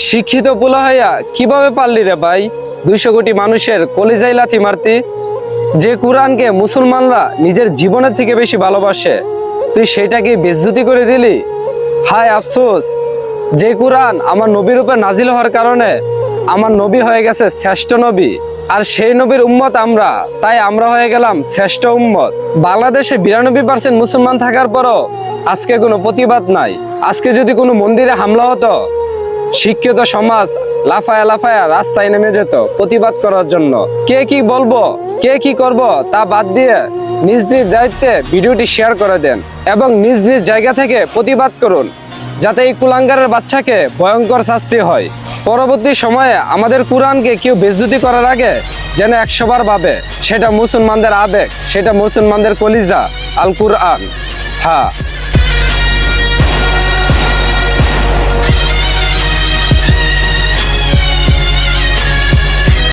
শিক্ষিত পোলা হইয়া কিভাবে পারলি রে ভাই 200 কোটি মানুষের কলিজায় লাথি মারতি? যে কোরআনকে মুসলমানরা নিজের জীবনের থেকে বেশি ভালোবাসে, তুই সেটাকে বেইজ্জতি করে দিলি। হায় আফসোস, যে কোরআন আমার নবীর উপর নাজিল হওয়ার কারণে আমার নবী হয়ে গেছে শ্রেষ্ঠ নবী, আর সেই নবীর উম্মত আমরা, তাই আমরা হয়ে গেলাম শ্রেষ্ঠ উম্মত। বাংলাদেশে 92% মুসলমান থাকার পরও আজকে কোনো প্রতিবাদ নাই। আজকে যদি কোনো মন্দিরে হামলা হতো, শিক্ষিত সমাজ লাফায়া লাফায়া রাস্তায় নেমে যেত প্রতিবাদ করার জন্য। কে কি বলবো, কে কি করব তা বাদ দিয়ে নিজ নিজ দায়িত্বে ভিডিওটি শেয়ার করে দেন এবং নিজ নিজ জায়গা থেকে প্রতিবাদ করুন, যাতে এই কুলাঙ্গারের বাচ্চাকে ভয়ঙ্কর শাস্তি হয়। পরবর্তী সময়ে আমাদের কোরআনকে কেউ বেইজ্জতি করার আগে যেন 100 বার ভাবে। সেটা মুসলমানদের আবেগ, সেটা মুসলমানদের কলিজা, আল কুরআন। হ্যাঁ।